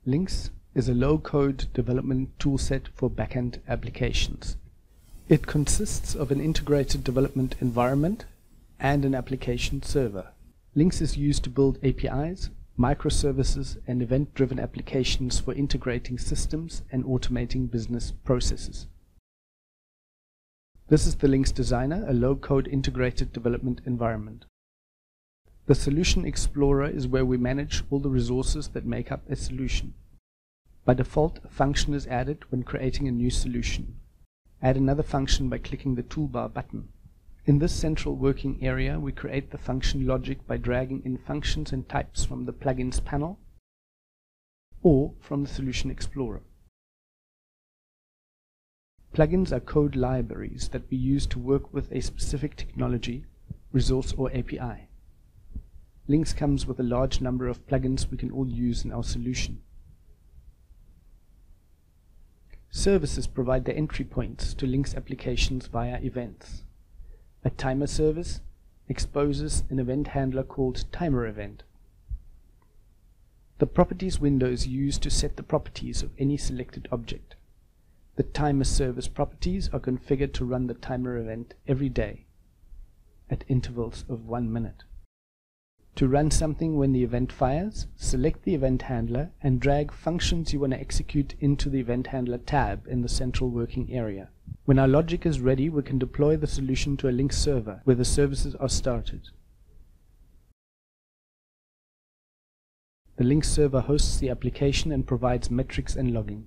Linx is a low-code development toolset for backend applications. It consists of an integrated development environment and an application server. Linx is used to build APIs, microservices, and event-driven applications for integrating systems and automating business processes. This is the Linx Designer, a low-code integrated development environment. The Solution Explorer is where we manage all the resources that make up a solution. By default, a function is added when creating a new solution. Add another function by clicking the toolbar button. In this central working area, we create the function logic by dragging in functions and types from the Plugins panel or from the Solution Explorer. Plugins are code libraries that we use to work with a specific technology, resource, or API. Linx comes with a large number of plugins we can all use in our solution. Services provide the entry points to Linx applications via events. A timer service exposes an event handler called timer event. The properties window is used to set the properties of any selected object. The timer service properties are configured to run the timer event every day at intervals of 1 minute. To run something when the event fires, select the event handler and drag functions you want to execute into the event handler tab in the central working area. When our logic is ready, we can deploy the solution to a Linx server where the services are started. The Linx server hosts the application and provides metrics and logging.